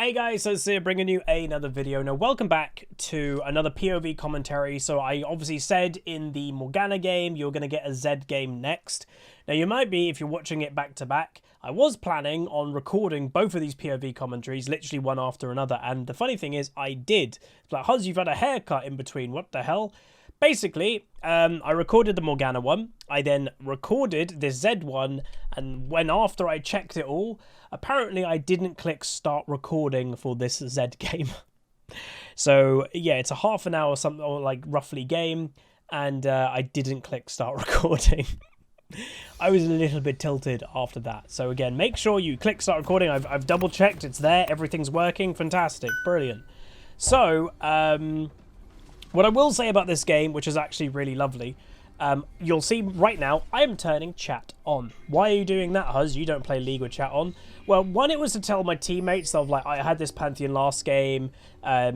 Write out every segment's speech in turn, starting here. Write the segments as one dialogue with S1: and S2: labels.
S1: Hey guys, so Zed bringing you another video. Now welcome back to another POV commentary. So I obviously said in the Morgana game you're going to get a Zed game next. Now you might be, if you're watching it back to back, I was planning on recording both of these POV commentaries literally one after another, and the funny thing is I did. It's like, Huzz, you've had a haircut in between, what the hell? Basically, I recorded the Morgana one, I then recorded this Zed one, and when after I checked it all, apparently I didn't click start recording for this Zed game. So yeah, it's a half an hour something, or like roughly game, and I didn't click start recording. I was a little bit tilted after that. So again, make sure you click start recording. I've double checked, it's there, everything's working, fantastic, brilliant. So, what I will say about this game, which is actually really lovely, you'll see right now, I am turning chat on. Why are you doing that, Huzz? You don't play League with chat on. Well, one, it was to tell my teammates of, like, I had this Pantheon last game,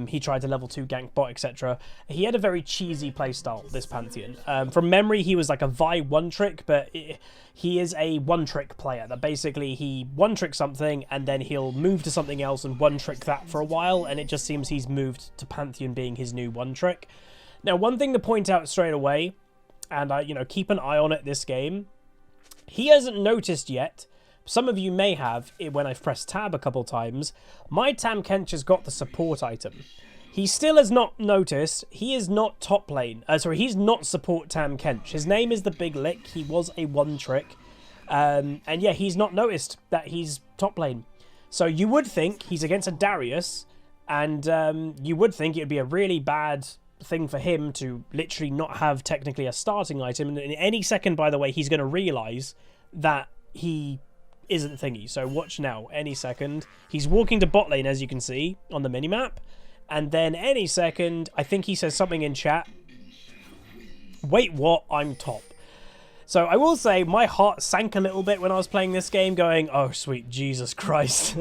S1: he tried to level 2 gank bot, etc. He had a very cheesy playstyle, this Pantheon. From memory, he was like a Vi one-trick, but he is a one-trick player. That basically, he one-tricks something, and then he'll move to something else and one-trick that for a while, and it just seems he's moved to Pantheon being his new one-trick. Now, one thing to point out straight away, and you know, keep an eye on it this game, he hasn't noticed yet. Some of you may have, when I've pressed tab a couple times, my Tahm Kench has got the support item. He still has not noticed, he is not top lane. Sorry, he's not support Tahm Kench. His name is the Big Lick, he was a one-trick. And yeah, he's not noticed that he's top lane. So you would think he's against a Darius, and you would think it would be a really bad thing for him to literally not have technically a starting item. And in any second, by the way, he's going to realise that he isn't thingy. So watch now, any second. He's walking to bot lane, as you can see on the minimap. And then any second, I think he says something in chat. Wait, what? I'm top. So I will say my heart sank a little bit when I was playing this game, going, oh, sweet Jesus Christ.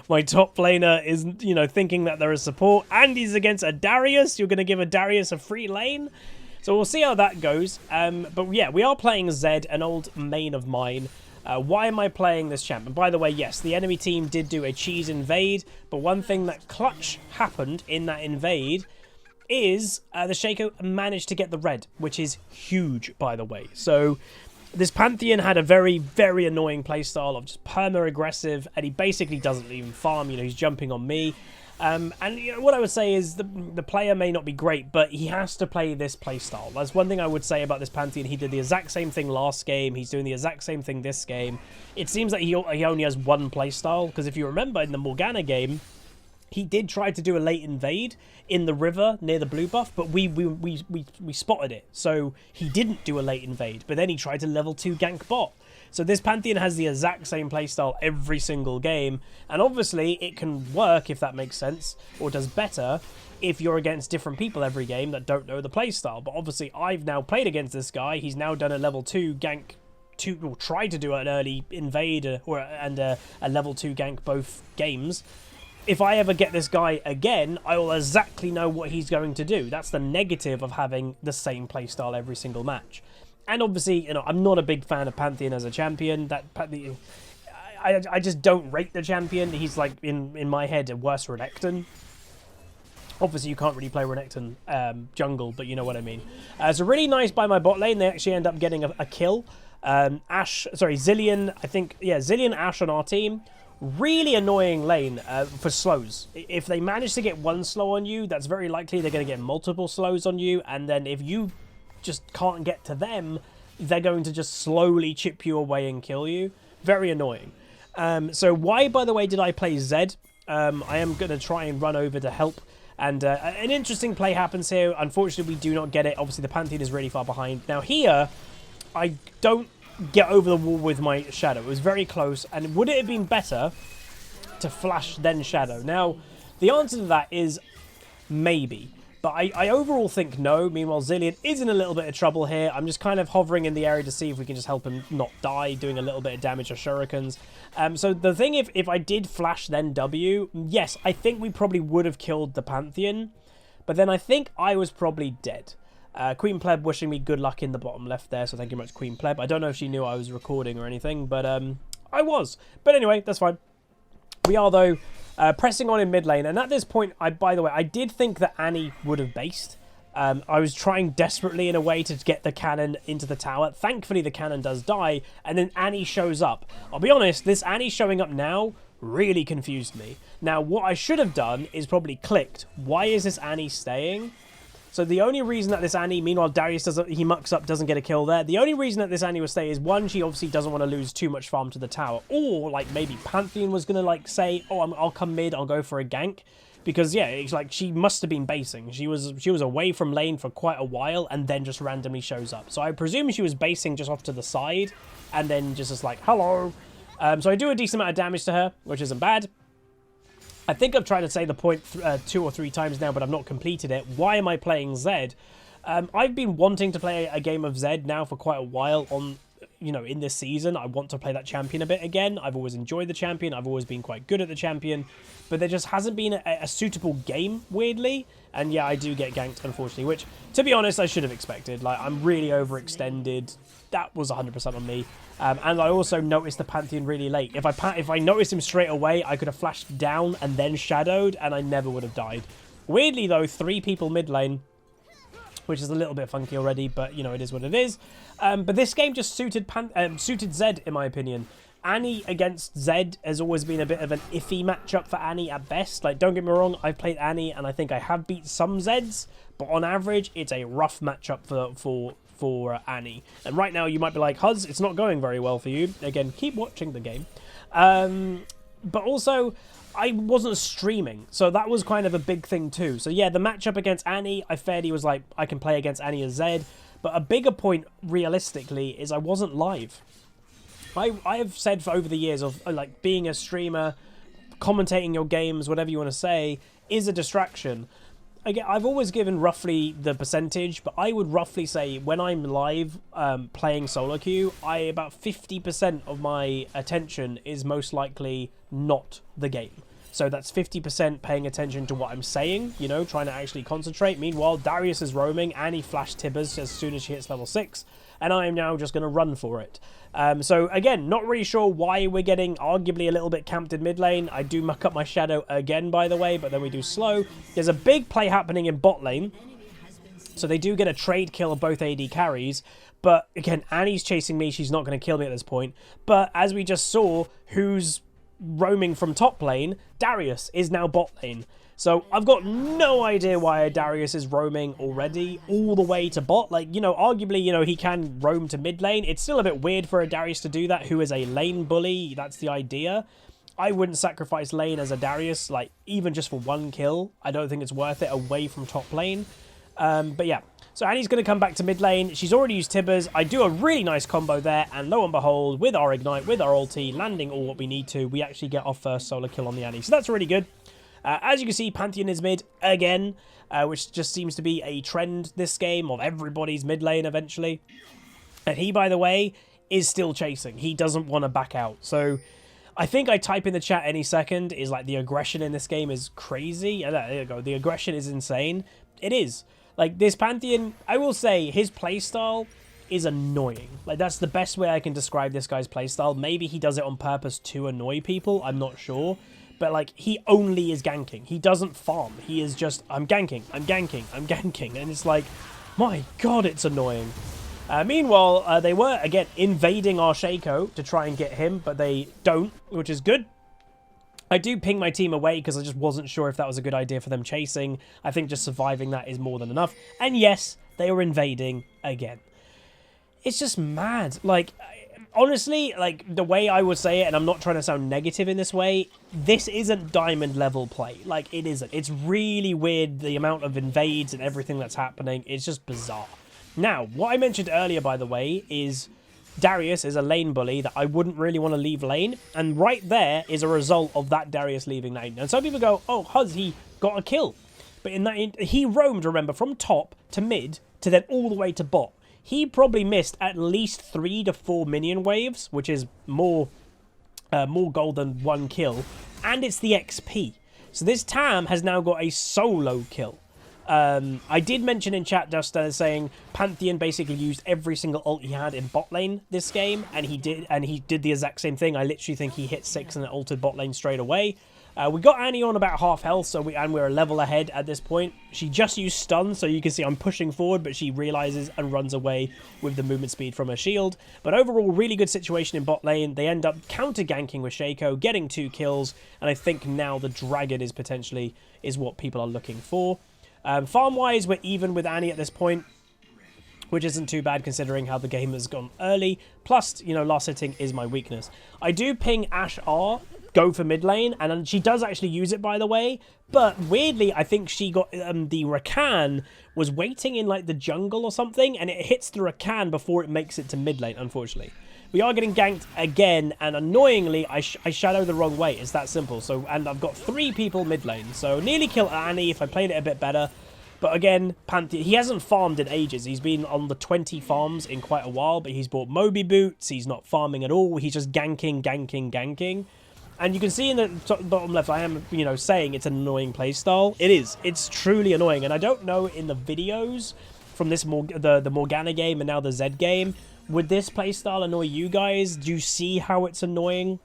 S1: My top laner is, you know, thinking that there is support, and he's against a Darius. You're going to give a Darius a free lane? So we'll see how that goes. But yeah, we are playing Zed, an old main of mine. Why am I playing this champ? And by the way, yes, the enemy team did do a cheese invade, but one thing that clutch happened in that invade is the Shaco managed to get the red, which is huge, by the way. So this Pantheon had a very, very annoying playstyle of just perma-aggressive, and he basically doesn't even farm, you know, he's jumping on me. And you know, what I would say is the player may not be great, but he has to play this playstyle. That's one thing I would say about this Pantheon. He did the exact same thing last game. He's doing the exact same thing this game. It seems like he only has one playstyle, because if you remember in the Morgana game, he did try to do a late invade in the river near the blue buff, but we spotted it. So he didn't do a late invade, but then he tried to level 2 gank bot. So this Pantheon has the exact same playstyle every single game, and obviously it can work, if that makes sense, or does better if you're against different people every game that don't know the playstyle. But obviously I've now played against this guy. He's now done a level 2 gank, or tried to do an early invade and a level 2 gank both games. If I ever get this guy again, I will exactly know what he's going to do. That's the negative of having the same playstyle every single match. And obviously, you know, I'm not a big fan of Pantheon as a champion. I just don't rate the champion. He's like, in my head, a worse Renekton. Obviously, you can't really play Renekton jungle, but you know what I mean. So really nice by my bot lane. They actually end up getting a kill. Zilean, I think, yeah, Zilean Ashe on our team. Really annoying lane for slows. If they manage to get one slow on you, that's very likely they're going to get multiple slows on you, and then if you just can't get to them, they're going to just slowly chip you away and kill you. Very annoying. So why, by the way, did I play Zed? I am going to try and run over to help, and an interesting play happens here. Unfortunately, we do not get it. Obviously, the Pantheon is really far behind. Now here, I don't get over the wall with my Shadow. It was very close, and would it have been better to flash then Shadow? Now, the answer to that is maybe, but I overall think no. Meanwhile, Zilean is in a little bit of trouble here. I'm just kind of hovering in the area to see if we can just help him not die, doing a little bit of damage to shurikens. So the thing, if I did flash then W, yes, I think we probably would have killed the Pantheon, but then I think I was probably dead. Queen Pleb wishing me good luck in the bottom left there, so thank you much, Queen Pleb. I don't know if she knew I was recording or anything, but I was. But anyway, that's fine. We are, though, pressing on in mid lane. And at this point, by the way, I did think that Annie would have based. I was trying desperately in a way to get the cannon into the tower. Thankfully, the cannon does die, and then Annie shows up. I'll be honest, this Annie showing up now really confused me. Now, what I should have done is probably clicked. Why is this Annie staying? So the only reason that this Annie, meanwhile Darius he mucks up, doesn't get a kill there. The only reason that this Annie will stay is, one, she obviously doesn't want to lose too much farm to the tower. Or, like, maybe Pantheon was going to, like, say, oh, I'll come mid, I'll go for a gank. Because, yeah, it's like she must have been basing. She was away from lane for quite a while and then just randomly shows up. So I presume she was basing just off to the side and then just like, hello. So I do a decent amount of damage to her, which isn't bad. I think I've tried to say the point 2 or 3 times now, but I've not completed it. Why am I playing ZED? I've been wanting to play a game of ZED now for quite a while on, you know, in this season. I want to play that champion a bit again. I've always enjoyed the champion. I've always been quite good at the champion, but there just hasn't been a suitable game, weirdly. And yeah, I do get ganked, unfortunately, which, to be honest, I should have expected. Like, I'm really overextended. That was 100% on me. And I also noticed the Pantheon really late. If I noticed him straight away, I could have flashed down and then shadowed, and I never would have died. Weirdly, though, 3 people mid lane, which is a little bit funky already, but, you know, it is what it is. But this game just suited ZED, in my opinion. Annie against ZED has always been a bit of an iffy matchup for Annie at best. Like, don't get me wrong, I've played Annie, and I think I have beat some ZEDs, but on average, it's a rough matchup for Annie. And right now, you might be like, Huz, it's not going very well for you. Again, keep watching the game. But also, I wasn't streaming, so that was kind of a big thing too. So yeah, the matchup against Annie, I fairly was like, I can play against Annie as ZED. But a bigger point, realistically, is I wasn't live. I have said for over the years of, like, being a streamer, commentating your games, whatever you want to say, is a distraction. Again, I've always given roughly the percentage, but I would roughly say when I'm live playing solo queue, about 50% of my attention is most likely not the game. So that's 50% paying attention to what I'm saying, you know, trying to actually concentrate. Meanwhile, Darius is roaming, Annie flashed Tibbers as soon as she hits level 6, and I am now just going to run for it. So again, not really sure why we're getting arguably a little bit camped in mid lane. I do muck up my shadow again, by the way, but then we do slow. There's a big play happening in bot lane, so they do get a trade kill of both AD carries. But again, Annie's chasing me. She's not going to kill me at this point. But as we just saw, who's roaming from top lane? Darius is now bot lane. So I've got no idea why Darius is roaming already all the way to bot. Like, you know, arguably, you know, he can roam to mid lane. It's still a bit weird for a Darius to do that, who is a lane bully. That's the idea. I wouldn't sacrifice lane as a Darius, like, even just for 1 kill. I don't think it's worth it away from top lane. But yeah, so Annie's going to come back to mid lane. She's already used Tibbers. I do a really nice combo there, and lo and behold, with our Ignite, with our ulti, landing all what we need to, we actually get our first solo kill on the Annie. So that's really good. As you can see, Pantheon is mid again, which just seems to be a trend this game of everybody's mid lane eventually. And he, by the way, is still chasing. He doesn't want to back out. So I think I type in the chat any second is like the aggression in this game is crazy. There you go. The aggression is insane. It is. Like, this Pantheon, I will say his playstyle is annoying. Like, that's the best way I can describe this guy's playstyle. Maybe he does it on purpose to annoy people. I'm not sure. But, like, he only is ganking. He doesn't farm. He is just, I'm ganking, I'm ganking, I'm ganking. And it's like, my God, it's annoying. Meanwhile, they were, again, invading our Shaco to try and get him, but they don't, which is good. I do ping my team away because I just wasn't sure if that was a good idea for them chasing. I think just surviving that is more than enough. And yes, they were invading again. It's just mad. Like, honestly, like, the way I would say it, and I'm not trying to sound negative in this way, this isn't diamond level play. Like, it isn't. It's really weird, the amount of invades and everything that's happening. It's just bizarre. Now, what I mentioned earlier, by the way, is Darius is a lane bully that I wouldn't really want to leave lane. And right there is a result of that Darius leaving lane. And some people go, oh, Huz, he got a kill. But in that, he roamed, remember, from top to mid to then all the way to bot. He probably missed at least 3 to 4 minion waves, which is more gold than 1 kill. And it's the XP. So this Tam has now got a solo kill. I did mention in chat just saying Pantheon basically used every single ult he had in bot lane this game, and he did the exact same thing. I literally think he hit 6 and then ulted bot lane straight away. We got Annie on about half health, and we're a level ahead at this point. She just used stun, so you can see I'm pushing forward, but she realizes and runs away with the movement speed from her shield. But overall, really good situation in bot lane. They end up counter-ganking with Shaco, getting 2 kills, and I think now the dragon is potentially what people are looking for. Farm-wise, we're even with Annie at this point, which isn't too bad considering how the game has gone early. Plus, you know, last hitting is my weakness. I do ping Ashe R, go for mid lane, and she does actually use it, by the way, but weirdly I think she got the Rakan was waiting in like the jungle or something, and it hits the Rakan before it makes it to mid lane. Unfortunately, we are getting ganked again, and annoyingly I shadow the wrong way. It's that simple. So, and I've got 3 people mid lane, so nearly kill Annie if I played it a bit better. But again, Pantheon, he hasn't farmed in ages. He's been on the 20 farms in quite a while, but he's bought Moby boots. He's not farming at all. He's just ganking. And you can see in the bottom left, I am, you know, saying it's an annoying playstyle. It is. It's truly annoying. And I don't know in the videos from this the Morgana game and now the Zed game, would this playstyle annoy you guys? Do you see how it's annoying?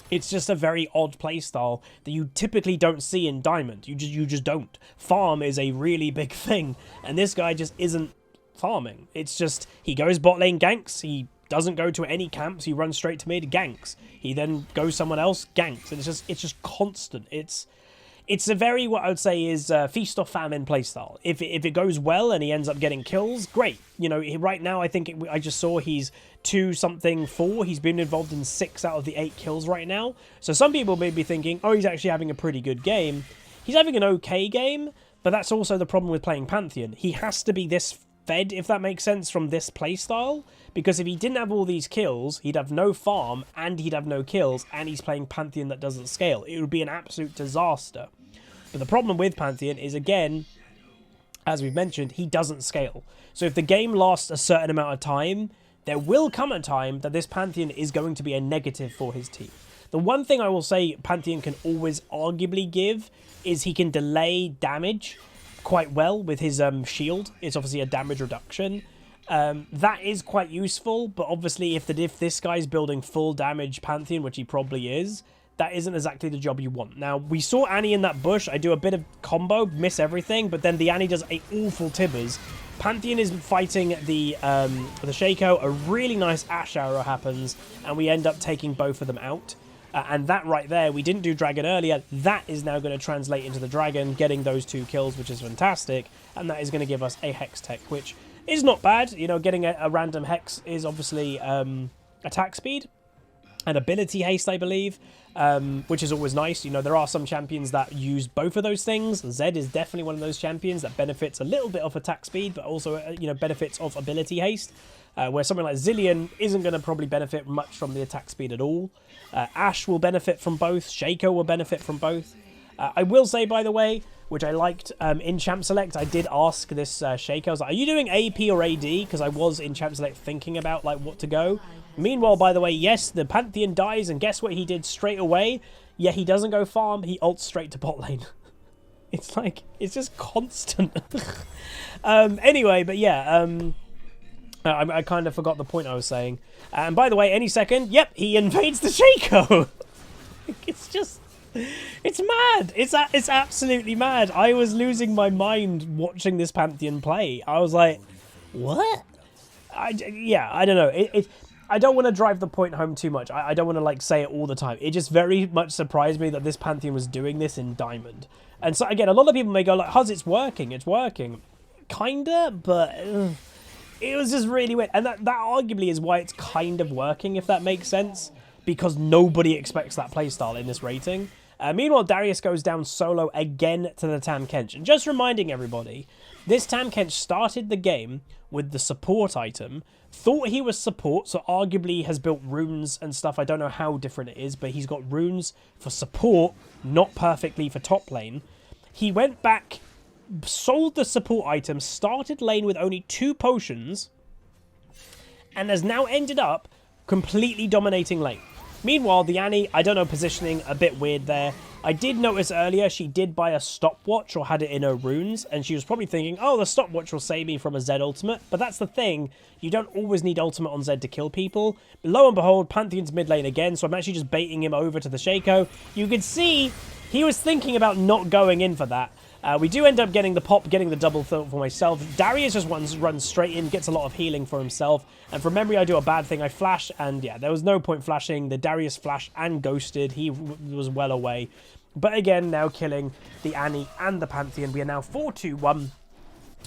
S1: It's just a very odd playstyle that you typically don't see in Diamond. You just don't. Farm is a really big thing, and this guy just isn't farming. It's just he goes bot lane ganks. He doesn't go to any camps. He runs straight to mid, ganks. He then goes someone else, ganks. And it's just constant. It's a very, what I would say is feast or famine playstyle. If it goes well and he ends up getting kills, great. You know, right now I think I just saw he's 2-something-4. He's been involved in 6 out of the 8 kills right now. So some people may be thinking, oh, he's actually having a pretty good game. He's having an okay game, but that's also the problem with playing Pantheon. He has to be this fed, if that makes sense, from this playstyle, because if he didn't have all these kills, he'd have no farm and he'd have no kills, and he's playing Pantheon that doesn't scale. It would be an absolute disaster. But the problem with Pantheon is, again, as we've mentioned, he doesn't scale. So if the game lasts a certain amount of time, there will come a time that this Pantheon is going to be a negative for his team. The one thing I will say Pantheon can always arguably give is he can delay damage quite well with his shield. It's obviously a damage reduction. That is quite useful, but obviously if this guy's building full damage Pantheon, which he probably is, that isn't exactly the job you want. Now, we saw Annie in that bush. I do a bit of combo, miss everything, but then the Annie does a awful tibbers. Pantheon is fighting the Shaco. A really nice Ashe arrow happens, and we end up taking both of them out. And that right there, we didn't do dragon earlier. That is now going to translate into the dragon, getting those 2 kills, which is fantastic. And that is going to give us a hex tech, which is not bad. You know, getting a random hex is obviously attack speed and ability haste, I believe, which is always nice. You know, there are some champions that use both of those things. Zed is definitely one of those champions that benefits a little bit of attack speed, but also, you know, benefits of ability haste. Where something like Zilean isn't going to probably benefit much from the attack speed at all. Ashe will benefit from both. Shaco will benefit from both. I will say, by the way, which I liked in Champ Select, I did ask this Shaco, I was like, are you doing AP or AD? Because I was in Champ Select thinking about like what to go. Meanwhile, by the way, yes, the Pantheon dies, and guess what he did straight away? Yeah, he doesn't go farm, he ults straight to bot lane. It's like, it's just constant. Anyway, but yeah, I kind of forgot the point I was saying. And by the way, any second, yep, he invades the Shaco. It's just, it's mad. It's absolutely mad. I was losing my mind watching this Pantheon play. I was like, what? Yeah, I don't know. I don't want to drive the point home too much. I don't want to like say it all the time. It just very much surprised me that this Pantheon was doing this in Diamond. And so again, a lot of people may go like, Huzz, it's working. Kinda, but it was just really weird. And that arguably is why it's kind of working, if that makes sense. Because nobody expects that playstyle in this rating. Meanwhile, Darius goes down solo again to the Tahm Kench. And just reminding everybody, this Tahm Kench started the game with the support item, thought he was support, so arguably has built runes and stuff. I don't know how different it is, but he's got runes for support, not perfectly for top lane. He went back, sold the support item, started lane with only 2 potions, and has now ended up completely dominating lane. Meanwhile, the Annie, I don't know, positioning a bit weird there. I did notice earlier she did buy a stopwatch or had it in her runes, and she was probably thinking, oh, the stopwatch will save me from a Zed ultimate. But that's the thing, you don't always need ultimate on Zed to kill people. But lo and behold, Pantheon's mid lane again, so I'm actually just baiting him over to the Shaco. You can see he was thinking about not going in for that. We do end up getting the pop, getting the double throw for myself. Darius just runs straight in, gets a lot of healing for himself. And from memory, I do a bad thing. I flash, and yeah, there was no point flashing. The Darius flashed and ghosted. He was well away. But again, now killing the Annie and the Pantheon. We are now 4-2-1,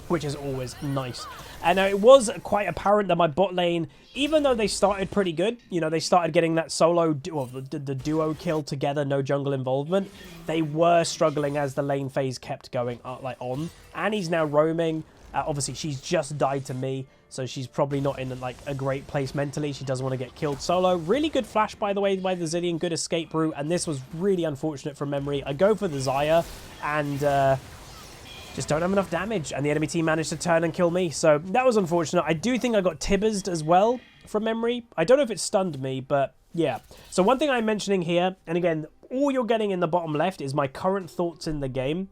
S1: which is always nice. And it was quite apparent that my bot lane, even though they started pretty good, you know, they started getting that solo, the duo kill together, no jungle involvement, they were struggling as the lane phase kept going on. Annie's now roaming. Obviously, she's just died to me, so she's probably not in like a great place mentally. She doesn't want to get killed solo. Really good flash, by the way, by the Zilean. Good escape route, and this was really unfortunate from memory. I go for the Xayah, and just don't have enough damage, and the enemy team managed to turn and kill me, so that was unfortunate. I do think I got Tibbers'd as well from memory. I don't know if it stunned me, but yeah. So one thing I'm mentioning here, and again, all you're getting in the bottom left is my current thoughts in the game.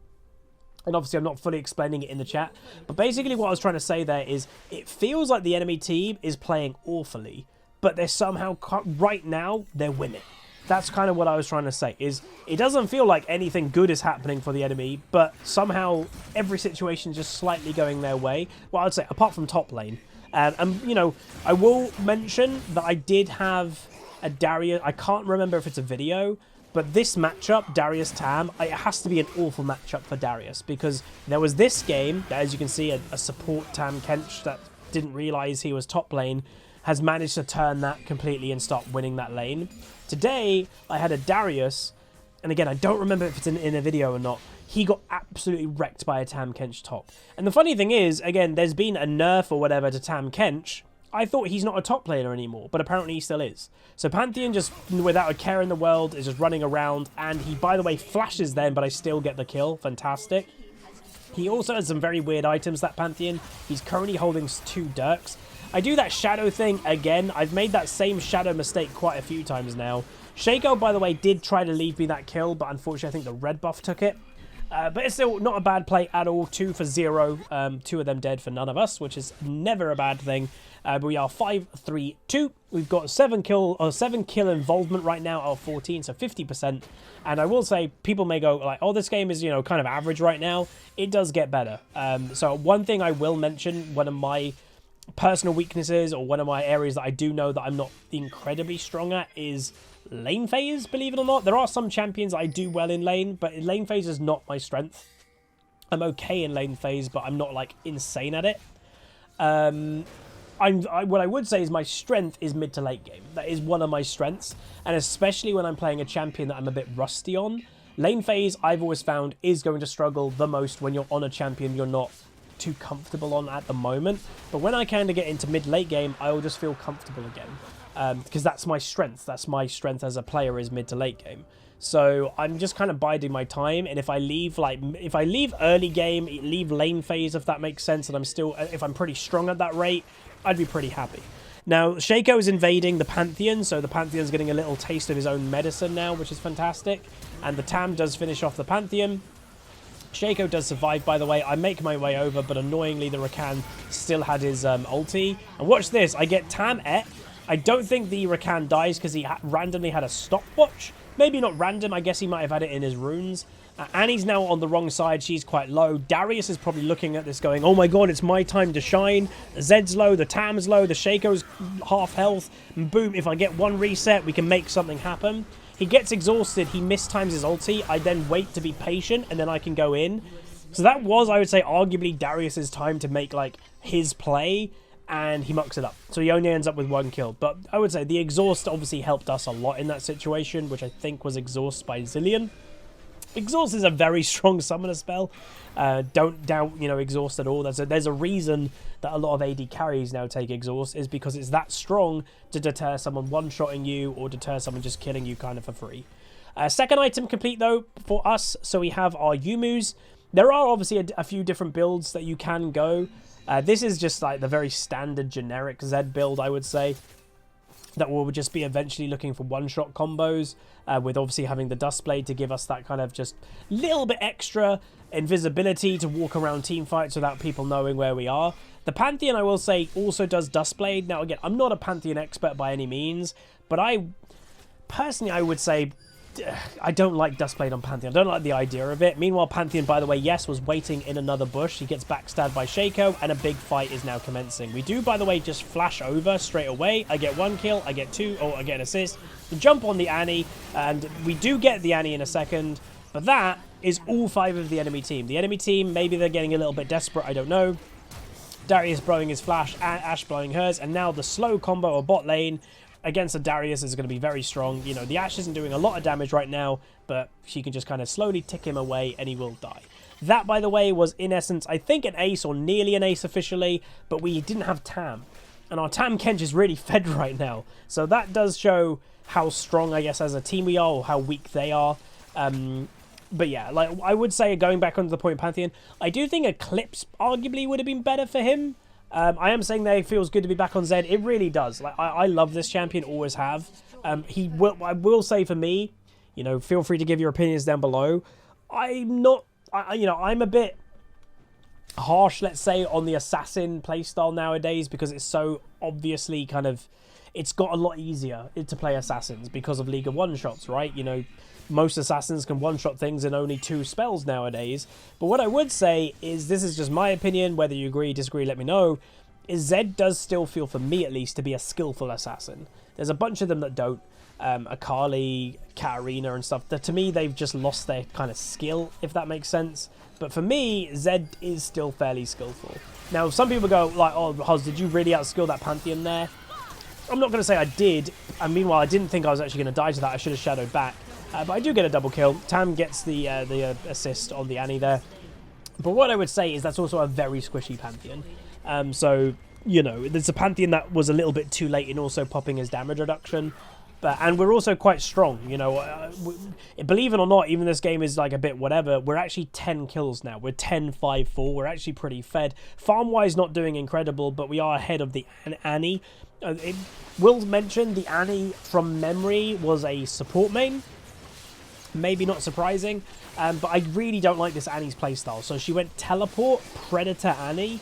S1: And obviously, I'm not fully explaining it in the chat. But basically, what I was trying to say there is it feels like the enemy team is playing awfully. But they're somehow, right now, they're winning. That's kind of what I was trying to say, is it doesn't feel like anything good is happening for the enemy. But somehow, every situation is just slightly going their way. Well, I'd say, apart from top lane. And, you know, I will mention that I did have a Darius. I can't remember if it's a video. But this matchup, Darius-Tam, it has to be an awful matchup for Darius, because there was this game, that, as you can see, a support Tam Kench that didn't realize he was top lane, has managed to turn that completely and start winning that lane. Today, I had a Darius, and again, I don't remember if it's in a video or not, he got absolutely wrecked by a Tam Kench top. And the funny thing is, again, there's been a nerf or whatever to Tam Kench. I thought he's not a top laner anymore, but apparently he still is. So Pantheon, just without a care in the world, is just running around, and he, by the way, flashes then, but I still get the kill. Fantastic. He also has some very weird items, that Pantheon. He's currently holding 2 Dirks. I do that shadow thing again. I've made that same shadow mistake quite a few times now. Shaco, by the way, did try to leave me that kill, but unfortunately I think the red buff took it. But it's still not a bad play at all. 2 for 0. 2 of them dead for none of us, which is never a bad thing. But we are 5-3-2. We've got 7 kill involvement right now out of 14, so 50%. And I will say, people may go like, "Oh, this game is, you know, kind of average right now." It does get better. So one thing I will mention, one of my personal weaknesses, or one of my areas that I do know that I'm not incredibly strong at, is lane phase. Believe it or not, there are some champions I do well in lane, but lane phase is not my strength. I'm okay in lane phase, but I'm not like insane at it. What I would say is my strength is mid to late game. That is one of my strengths, and especially when I'm playing a champion that I'm a bit rusty on. Lane phase, I've always found, is going to struggle the most when you're on a champion you're not too comfortable on at the moment. But when I kind of get into mid-late game, I will just feel comfortable again, because that's my strength. That's my strength as a player, is mid to late game. So I'm just kind of biding my time, and if I leave early game, leave lane phase, if that makes sense, and if I'm pretty strong at that rate, I'd be pretty happy. Now, Shaco is invading the Pantheon, so the Pantheon's getting a little taste of his own medicine now, which is fantastic. And the Tam does finish off the Pantheon. Shaco does survive, by the way. I make my way over, but annoyingly, the Rakan still had his ulti. And watch this. I get Tam Et. I don't think the Rakan dies because he randomly had a stopwatch. Maybe not random. I guess he might have had it in his runes. Annie's now on the wrong side. She's quite low. Darius is probably looking at this going, "Oh my god, it's my time to shine." The Zed's low, the Tam's low, the Shaco's half health. And boom, if I get one reset, we can make something happen. He gets exhausted. He mistimes his ulti. I then wait to be patient, and then I can go in. So that was, I would say, arguably Darius's time to make, like, his play, and he mucks it up. So he only ends up with 1 kill. But I would say the exhaust obviously helped us a lot in that situation, which I think was exhaust by Zilean. Exhaust is a very strong summoner spell. Don't doubt, you know, exhaust at all. There's a reason that a lot of AD carries now take exhaust, is because it's that strong to deter someone one-shotting you or deter someone just killing you kind of for free. Second item complete, though, for us. So we have our Yumus. There are obviously a few different builds that you can go. This is just like the very standard generic Zed build, I would say, that will just be eventually looking for one-shot combos, with obviously having the Dustblade to give us that kind of just little bit extra invisibility to walk around team fights without people knowing where we are. The Pantheon, I will say, also does Dustblade. Now, again, I'm not a Pantheon expert by any means, but personally, I would say I don't like Dustblade on Pantheon. I don't like the idea of it. Meanwhile, Pantheon, by the way, yes, was waiting in another bush. He gets backstabbed by Shaco, and a big fight is now commencing. We do, by the way, just flash over straight away. I get 1 kill, I get 2, or I get an assist. We jump on the Annie, and we do get the Annie in a second, but that is all 5 of the enemy team. The enemy team, maybe they're getting a little bit desperate, I don't know. Darius blowing his flash, Ashe blowing hers, and now the slow combo or bot lane against a Darius is going to be very strong. You know, the Ashe isn't doing a lot of damage right now, but she can just kind of slowly tick him away and he will die. That, by the way, was in essence, I think, an ace or nearly an ace officially, but we didn't have Tam. And our Tam Kench is really fed right now. So that does show how strong, I guess, as a team we are, or how weak they are. But yeah, like I would say, going back onto the point of Pantheon, I do think Eclipse arguably would have been better for him. I am saying that it feels good to be back on Zed. It really does. Like I love this champion, always have. I will say for me, you know, feel free to give your opinions down below. I'm a bit harsh, let's say, on the assassin playstyle nowadays because it's so obviously kind of, it's got a lot easier to play assassins because of League of one-shots, right? You know, most assassins can one-shot things in only 2 spells nowadays. But what I would say is, this is just my opinion, whether you agree, disagree, let me know, is Zed does still feel, for me at least, to be a skillful assassin. There's a bunch of them that don't. Akali, Katarina and stuff, that to me, they've just lost their kind of skill, if that makes sense. But for me, Zed is still fairly skillful. Now, some people go, like, oh, Huz, did you really outskill that Pantheon there? I'm not going to say I did, and meanwhile, I didn't think I was actually going to die to that. I should have shadowed back. But I do get a double kill. Tam gets the assist on the Annie there. But what I would say is that's also a very squishy Pantheon. So, you know, there's a Pantheon that was a little bit too late in also popping his damage reduction. And we're also quite strong, you know. Believe it or not, even this game is like a bit whatever. We're actually 10 kills now. We're 10-5-4. We're actually pretty fed. Farm-wise, not doing incredible, but we are ahead of the Annie. It will mention the Annie, from memory, was a support main. Maybe not surprising, but I really don't like this Annie's playstyle. So she went teleport, Predator Annie.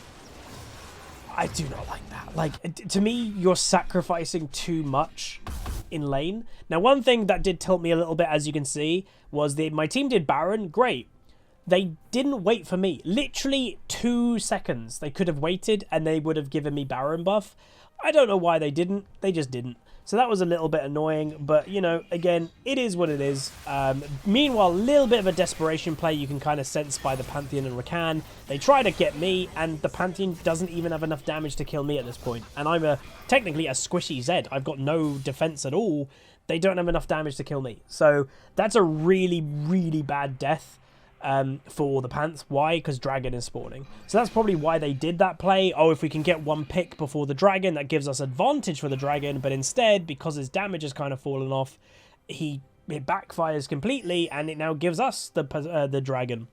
S1: I do not like that. Like, to me, you're sacrificing too much in lane. Now, one thing that did tilt me a little bit, as you can see, was my team did Baron. Great. They didn't wait for me. Literally 2 seconds. They could have waited and they would have given me Baron buff. I don't know why they didn't. They just didn't. So that was a little bit annoying, but, you know, again, it is what it is. Meanwhile, a little bit of a desperation play you can kind of sense by the Pantheon and Rakan. They try to get me, and the Pantheon doesn't even have enough damage to kill me at this point. And I'm technically a squishy Zed. I've got no defense at all. They don't have enough damage to kill me. So that's a really, really bad death for the Panth. Why? Because Dragon is spawning. So that's probably why they did that play. Oh, if we can get 1 pick before the Dragon, that gives us advantage for the Dragon. But instead, because his damage has kind of fallen off, it backfires completely, and it now gives us the Dragon.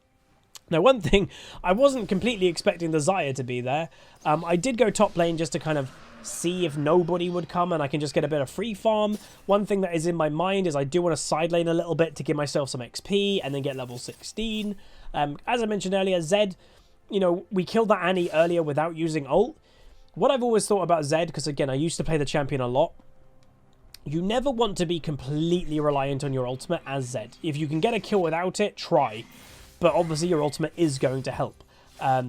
S1: Now, one thing, I wasn't completely expecting the Xayah to be there. I did go top lane just to kind of see if nobody would come and I can just get a bit of free farm. One thing that is in my mind is I do want to side lane a little bit to give myself some XP and then get level 16. As I mentioned earlier, Zed, you know, we killed that Annie earlier without using ult. What I've always thought about Zed, because again, I used to play the champion a lot, you never want to be completely reliant on your ultimate as Zed. If you can get a kill without it, try. But obviously your ultimate is going to help.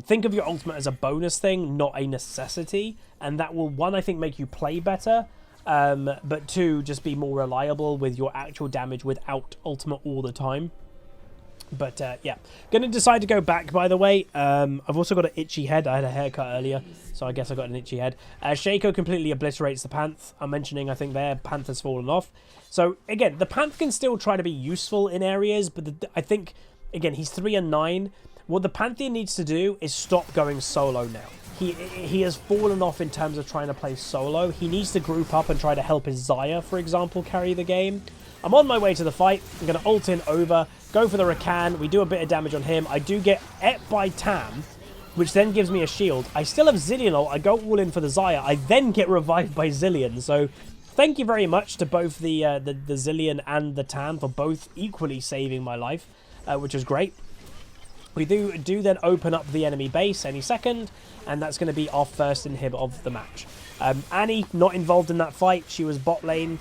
S1: Think of your ultimate as a bonus thing, not a necessity. And that will, 1, I think, make you play better. But 2, just be more reliable with your actual damage without ultimate all the time. But yeah, going to decide to go back, by the way. I've also got an itchy head. I had a haircut earlier, so I guess I got an itchy head. Shaco completely obliterates the Panth. I'm mentioning, I think their Panth has fallen off. So again, the Panth can still try to be useful in areas, but I think, again, he's 3 and 9. What the Pantheon needs to do is stop going solo now. He has fallen off in terms of trying to play solo. He needs to group up and try to help his Xayah, for example, carry the game. I'm on my way to the fight. I'm going to ult in over, go for the Rakan. We do a bit of damage on him. I do get ep by Tam, which then gives me a shield. I still have Zilean ult. I go all in for the Xayah. I then get revived by Zilean. So thank you very much to both the Zilean and the Tam for both equally saving my life, which is great. We do then open up the enemy base any second, and that's going to be our first inhib of the match. Annie, not involved in that fight. She was bot lane.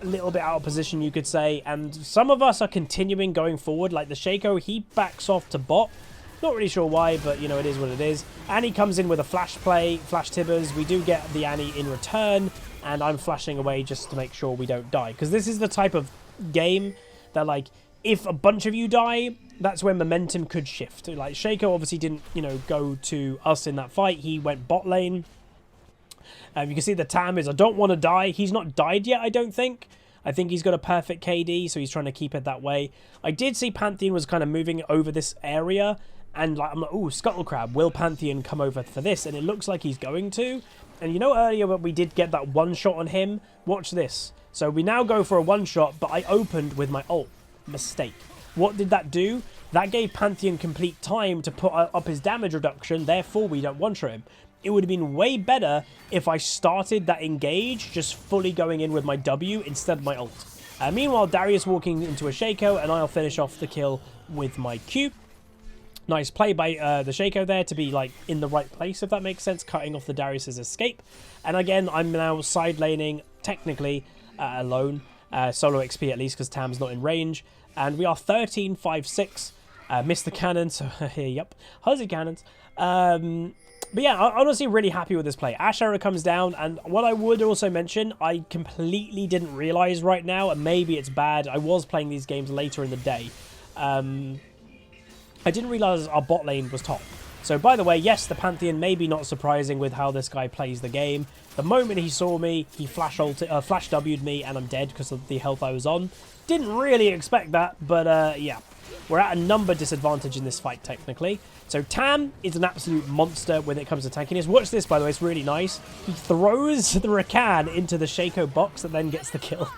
S1: a little bit out of position, you could say, and some of us are continuing going forward. Like the Shaco, he backs off to bot. Not really sure why, but, you know, it is what it is. Annie comes in with a flash play, flash tibbers. We do get the Annie in return, and I'm flashing away just to make sure we don't die. Because this is the type of game that, like, if a bunch of you die, that's when momentum could shift. Like, Shaco obviously didn't, you know, go to us in that fight. He went bot lane. You can see the Tam is, I don't want to die. He's not died yet, I don't think. I think he's got a perfect KD, so he's trying to keep it that way. I did see Pantheon was kind of moving over this area. And like, I'm like, ooh, Scuttle Crab, will Pantheon come over for this? And it looks like he's going to. And you know earlier when we did get that one shot on him? Watch this. So we now go for a one shot, but I opened with my ult. Mistake. What did that do? That gave Pantheon complete time to put up his damage reduction, therefore we don't one-shot him. It would have been way better if I started that engage just fully going in with my W instead of my ult. Meanwhile, Darius walking into a Shaco, and I'll finish off the kill with my Q. Nice play by the Shaco there to be like in the right place, if that makes sense, cutting off the Darius's escape. And again, I'm now side laning, technically alone, solo XP at least, because Tam's not in range. And we are 13-5-6. Missed the cannon, so here, yep, Huzzy cannons. But yeah, I'm honestly really happy with this play. Ash Arrow comes down, and what I would also mention, I completely didn't realize right now, and maybe it's bad, I was playing these games later in the day. I didn't realize our bot lane was top. So, by the way, yes, the Pantheon may be not surprising with how this guy plays the game. The moment he saw me, he flash W'd me, and I'm dead because of the health I was on. Didn't really expect that, but yeah. We're at a number disadvantage in this fight, technically. So, Tam is an absolute monster when it comes to tankiness. Watch this, by the way, it's really nice. He throws the Rakan into the Shaco box and then gets the kill.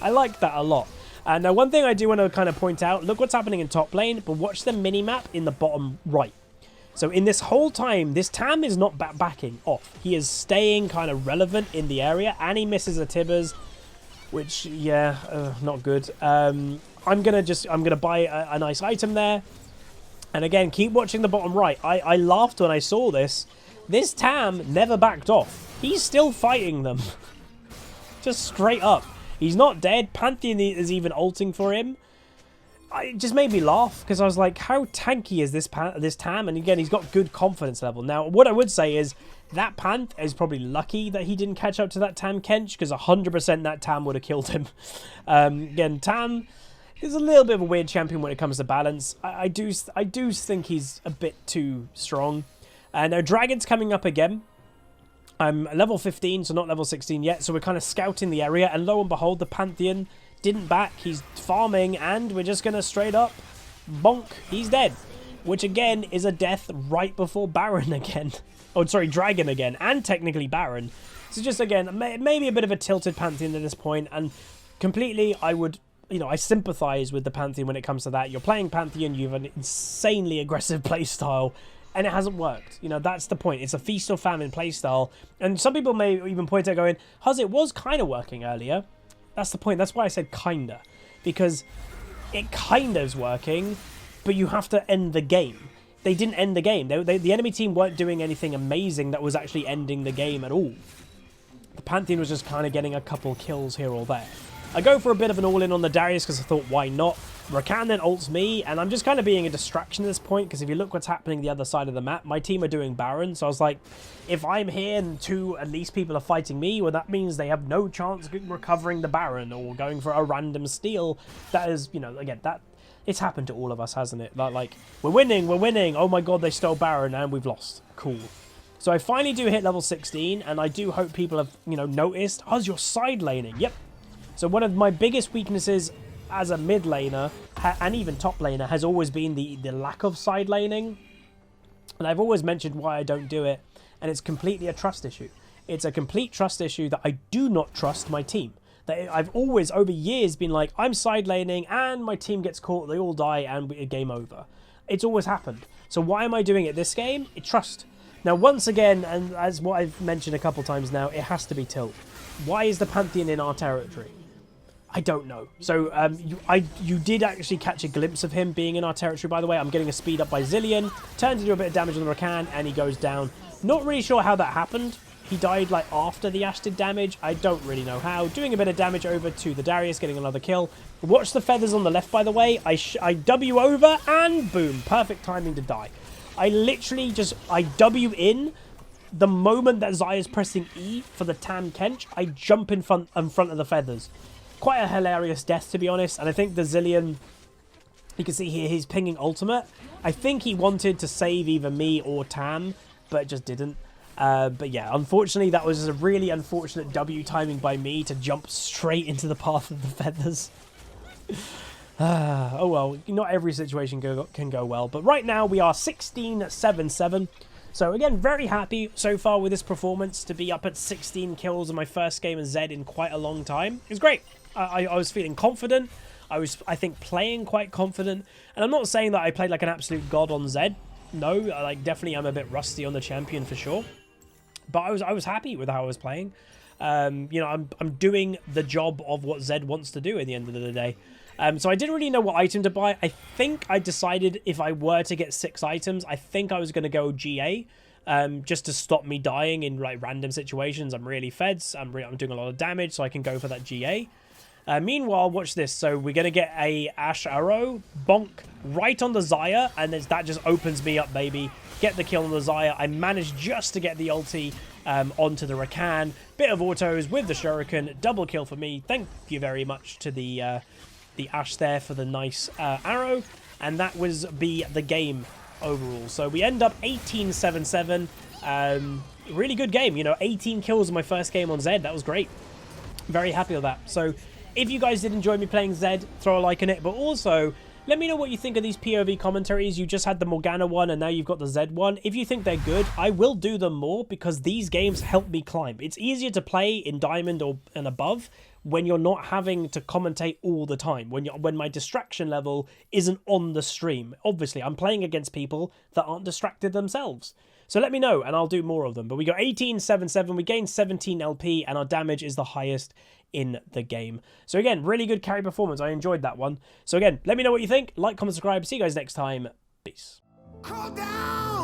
S1: I like that a lot. Now, one thing I do want to kind of point out, look what's happening in top lane, but watch the mini-map in the bottom right. So in this whole time, this Tam is not backing off. He is staying kind of relevant in the area, and he misses a Tibbers, which, yeah, not good. I'm gonna buy a nice item there. And again, keep watching the bottom right. I laughed when I saw this. This Tam never backed off. He's still fighting them. Just straight up. He's not dead. Pantheon is even ulting for him. It just made me laugh because I was like, how tanky is this Tam? And again, he's got good confidence level. Now, what I would say is that Panth is probably lucky that he didn't catch up to that Tam Kench, because 100% that Tam would have killed him. Again, Tam is a little bit of a weird champion when it comes to balance. I do think he's a bit too strong. Now, Dragon's coming up again. I'm level 15, so not level 16 yet, so we're kind of scouting the area, and lo and behold, the Pantheon didn't back. He's farming, and we're just going to straight up bonk. He's dead, which again is a death right before Baron again. Oh, sorry, Dragon again, and technically Baron. So just again, maybe a bit of a tilted Pantheon at this point, and completely I would, you know, I sympathize with the Pantheon when it comes to that. You're playing Pantheon, you have an insanely aggressive playstyle, and it hasn't worked. You know, that's the point. It's a feast or famine playstyle. And some people may even point out going, Huzz, it was kind of working earlier. That's the point. That's why I said kinda. Because it kind of is working, but you have to end the game. They didn't end the game. The enemy team weren't doing anything amazing that was actually ending the game at all. The Pantheon was just kind of getting a couple kills here or there. I go for a bit of an all-in on the Darius because I thought, why not? Rakan then ults me, and I'm just kind of being a distraction at this point, because if you look what's happening the other side of the map, my team are doing Baron, so I was like, if I'm here and at least people are fighting me, well, that means they have no chance of recovering the Baron or going for a random steal. That is, you know, again, it's happened to all of us, hasn't it? Like, we're winning, oh my god, they stole Baron, and we've lost. Cool. So I finally do hit level 16, and I do hope people have, you know, noticed, Huzz, you're side laning. Yep. So one of my biggest weaknesses as a mid laner, and even top laner, has always been the lack of side laning. And I've always mentioned why I don't do it, and it's completely a trust issue. It's a complete trust issue that I do not trust my team. That I've always, over years, been like, I'm side laning, and my team gets caught, they all die, and game over. It's always happened. So why am I doing it this game? It's trust. Now, once again, and as what I've mentioned a couple times now, it has to be tilt. Why is the Pantheon in our territory? I don't know. So you did actually catch a glimpse of him being in our territory, by the way. I'm getting a speed up by Zillion. Turns to do a bit of damage on the Rakan, and he goes down. Not really sure how that happened. he died like after the Ash did damage. I don't really know how. Doing a bit of damage over to the Darius, getting another kill. Watch the feathers on the left, by the way. I W over and boom. Perfect timing to die. I literally just, I W in. The moment that Xayah is pressing E for the Tan Kench, I jump in front of the feathers. Quite a hilarious death, to be honest. And I think the Zillion, you can see here, he's pinging ultimate. I think he wanted to save either me or Tam, but just didn't. But yeah, unfortunately, that was a really unfortunate W timing by me to jump straight into the path of the feathers. Oh well, not every situation can go well. But right now, we are 16-7-7. So again, very happy so far with this performance to be up at 16 kills in my first game of Zed in quite a long time. It was great. I was feeling confident. I think, playing quite confident. And I'm not saying that I played like an absolute god on Zed. No, like definitely I'm a bit rusty on the champion for sure. But I was happy with how I was playing. You know, I'm doing the job of what Zed wants to do at the end of the day. So I didn't really know what item to buy. I think I decided if I were to get 6 items, I think I was going to go GA. Just to stop me dying in like random situations. I'm really feds. I'm doing a lot of damage, so I can go for that GA. Meanwhile, watch this. So we're going to get a Ash arrow, bonk, right on the Xayah, and that just opens me up, baby. Get the kill on the Xayah. I managed just to get the ulti onto the Rakan. Bit of autos with the Shuriken. Double kill for me. Thank you very much to the Ash there for the nice arrow. And that was the game overall. So we end up 18-7-7. Really good game. You know, 18 kills in my first game on Zed. That was great. Very happy with that. So if you guys did enjoy me playing Zed, throw a like on it. But also, let me know what you think of these POV commentaries. You just had the Morgana one and now you've got the Zed one. If you think they're good, I will do them more because these games help me climb. It's easier to play in Diamond and above when you're not having to commentate all the time. When my distraction level isn't on the stream. Obviously, I'm playing against people that aren't distracted themselves. So let me know and I'll do more of them. But we got 18-7-7. We gained 17 LP and our damage is the highest in the game. So again, really good carry performance. I enjoyed that one. So again, let me know what you think. Like, comment, subscribe. See you guys next time. Peace. Call down!